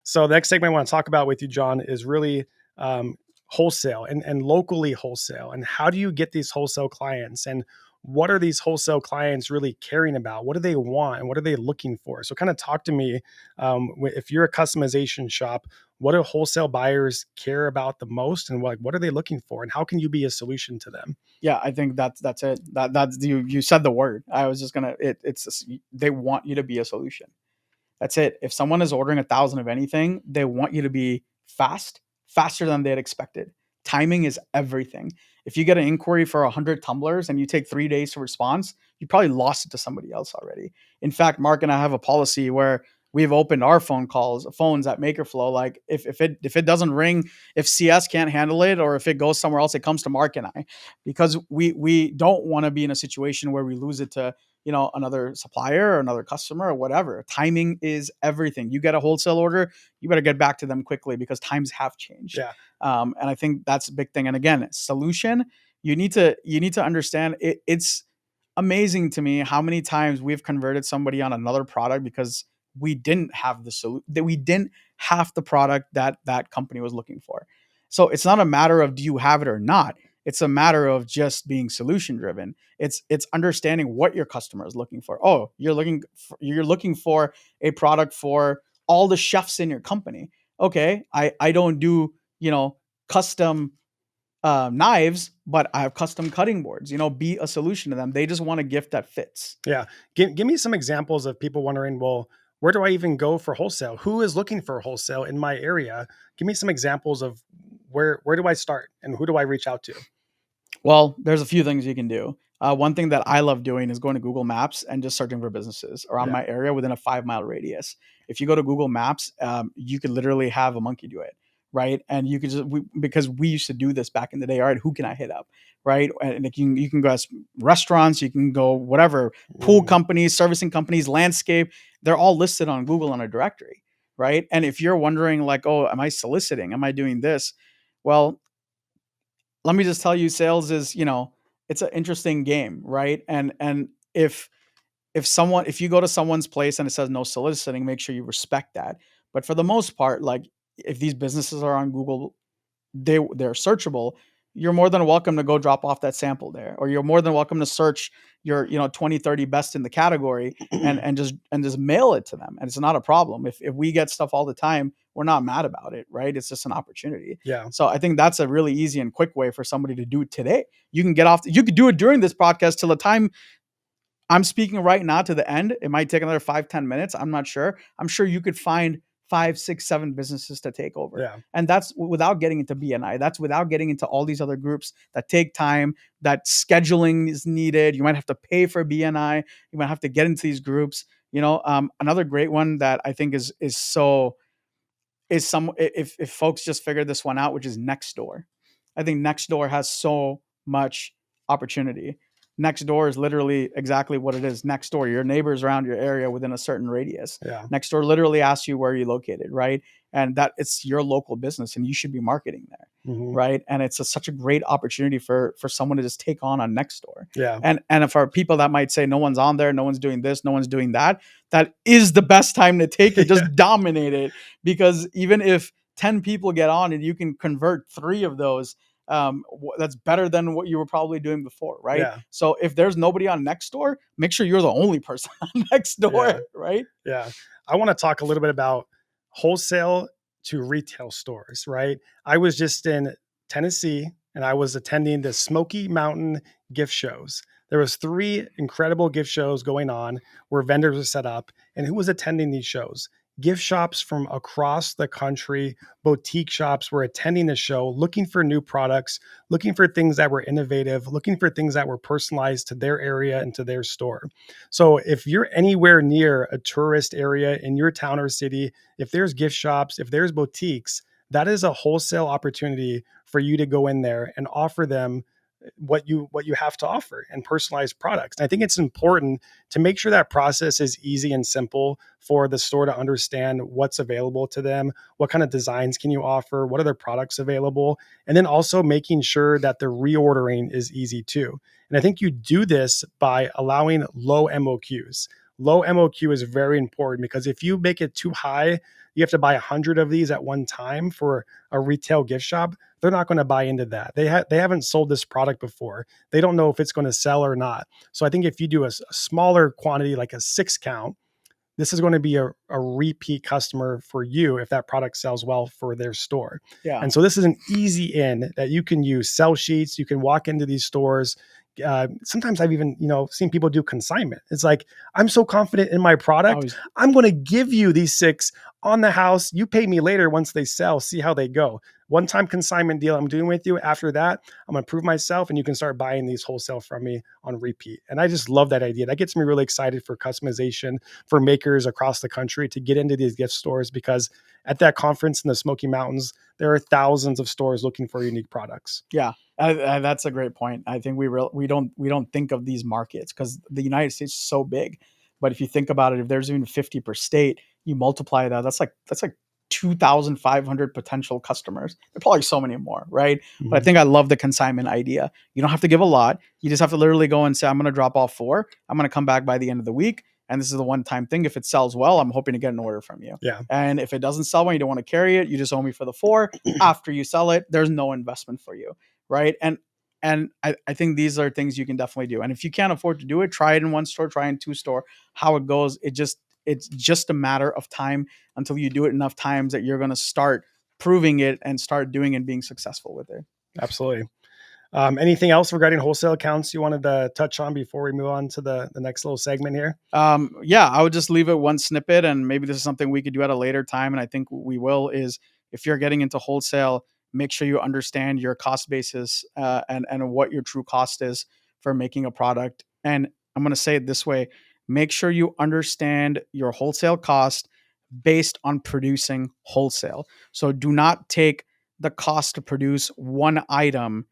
So the next segment I want to talk about with you, John, is really um, wholesale and locally wholesale. And how do you get these wholesale clients? And what are these wholesale clients really caring about? What do they want? And what are they looking for? So kind of talk to me. If you're a customization shop, what do wholesale buyers care about the most? And what are they looking for? And how can you be a solution to them? Yeah, I think that's it. That's you said the word. I was just gonna. They want you to be a solution. That's it. If someone is ordering 1,000 of anything, they want you to be faster than they had expected. Timing is everything. If you get an inquiry for 100 tumblers and you take 3 days to respond, you probably lost it to somebody else already. In fact, Mark and I have a policy where we've opened our phones at MakerFlo. Like if it doesn't ring, if CS can't handle it, or if it goes somewhere else, it comes to Mark and I, because we don't want to be in a situation where we lose it to another supplier or another customer or whatever. Timing is everything. You get a wholesale order, you better get back to them quickly because times have changed. Yeah. And I think that's a big thing. And again, solution, you need to understand it. It's amazing to me how many times we've converted somebody on another product because we didn't have that we didn't have the product that that company was looking for. So it's not a matter of do you have it or not. It's a matter of just being solution driven. It's understanding what your customer is looking for. Oh, you're looking for a product for all the chefs in your company. Okay, I don't do custom knives, but I have custom cutting boards. Be a solution to them. They just want a gift that fits. Yeah. Give me some examples of people wondering, well, where do I even go for wholesale? Who is looking for wholesale in my area? Give me some examples of where do I start and who do I reach out to? Well, there's a few things you can do. One thing that I love doing is going to Google Maps and just searching for businesses around Yeah. my area within a 5 mile radius. If you go to Google Maps, you could literally have a monkey do it, right? And you could because we used to do this back in the day. All right, who can I hit up, right? And you can go as restaurants, you can go whatever, pool Mhm. companies, servicing companies, landscape. They're all listed on Google on a directory, right? And if you're wondering like, oh, am I soliciting? Am I doing this? Well, let me just tell you, sales is, it's an interesting game, right? And if you go to someone's place and it says no soliciting, make sure you respect that. But for the most part, like if these businesses are on Google, they're searchable. You're more than welcome to go drop off that sample there, or you're more than welcome to search your 20, 30 best in the category and just mail it to them, and it's not a problem. If we get stuff all the time, we're not mad about it, right? It's just an opportunity. Yeah. So I think that's a really easy and quick way for somebody to do it today. You could do it during this podcast till the time I'm speaking right now to the end. It might take another 5, 10 minutes. I'm not sure. I'm sure you could find 5, 6, 7 businesses to take over. Yeah. And that's without getting into BNI. That's without getting into all these other groups that take time, that scheduling is needed. You might have to pay for BNI. You might have to get into these groups. Another great one that I think is so is some if folks just figured this one out, which is Nextdoor. I think Nextdoor has so much opportunity. Nextdoor is literally exactly what it is. Nextdoor, your neighbors around your area within a certain radius. Yeah. Nextdoor literally asks you where you're located, right? And that it's your local business, and you should be marketing there, Hmm. right? And it's such a great opportunity for someone to just take on Nextdoor. Yeah. And for people that might say no one's on there, no one's doing this, no one's doing that, that is the best time to take it. Just Yeah. dominate it, because even if 10 people get on and you can convert 3 of those, that's better than what you were probably doing before, right? Yeah. So if there's nobody on Nextdoor, make sure you're the only person on Nextdoor, Yeah. right? Yeah. I want to talk a little bit about wholesale to retail stores, right? I was just in Tennessee and I was attending the Smoky Mountain gift shows. There was 3 incredible gift shows going on where vendors were set up. And who was attending these shows? Gift shops from across the country, boutique shops were attending the show, looking for new products, looking for things that were innovative, looking for things that were personalized to their area and to their store. So if you're anywhere near a tourist area in your town or city, if there's gift shops, if there's boutiques, that is a wholesale opportunity for you to go in there and offer them what you have to offer and personalized products. And I think it's important to make sure that process is easy and simple for the store to understand what's available to them, what kind of designs can you offer, what other products available, and then also making sure that the reordering is easy too. And I think you do this by allowing low MOQs. low MOQ is very important, because if you make it too high, you have to buy 100 of these at one time for a retail gift shop. They're not going to buy into that. They haven't sold this product before. They don't know if it's going to sell or not. So I think if you do a smaller quantity, like a 6 count, this is going to be a repeat customer for you if that product sells well for their store. Yeah. And so this is an easy in that you can use sell sheets. You can walk into these stores. Sometimes I've even, seen people do consignment. It's like, I'm so confident in my I product, was I'm going to give you these 6 on the house. You pay me later once they sell, see how they go. One time consignment deal I'm doing with you. After that, I'm going to prove myself, and you can start buying these wholesale from me on repeat. And I just love that idea. That gets me really excited for customization, for makers across the country to get into these gift stores, because at that conference in the Smoky Mountains, there are thousands of stores looking for unique products. Yeah, that's a great point. I think we don't think of these markets because the United States is so big. But if you think about it, if there's even 50 per state, you multiply that. That's like 2,500 potential customers. There are probably so many more, right? But I Mhm. think I love the consignment idea. You don't have to give a lot. You just have to literally go and say, I'm going to drop off 4. I'm going to come back by the end of the week. And this is a one-time thing. If it sells well, I'm hoping to get an order from you. Yeah, And if it doesn't sell well, you don't want to carry it. You just owe me for the 4. After you sell it, there's no investment for you, right? And I think these are things you can definitely do. And if you can't afford to do it, try it in one store, try in 2 store. How it goes, it's just a matter of time until you do it enough times that you're going to start proving it and start doing and being successful with it. absolutely. Anything else regarding wholesale accounts you wanted to touch on before we move on to the next little segment here? Yeah, I would just leave it one snippet, and maybe this is something we could do at a later time. And I think we will is if you're getting into wholesale, make sure you understand your cost basis and what your true cost is for making a product. And I'm going to say it this way: make sure you understand your wholesale cost based on producing wholesale. So do not take the cost to produce one item.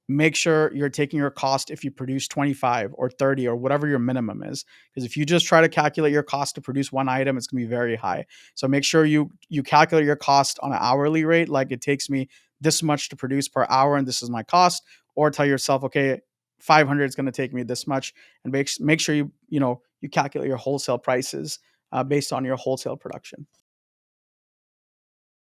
Make sure you're taking your cost if you produce 25 or 30 or whatever your minimum is, because if you just try to calculate your cost to produce one item, it's going to be very high. So make sure you calculate your cost on an hourly rate, like it takes me this much to produce per hour and this is my cost, or tell yourself, okay, 500 is going to take me this much, and make sure you calculate your wholesale prices based on your wholesale production.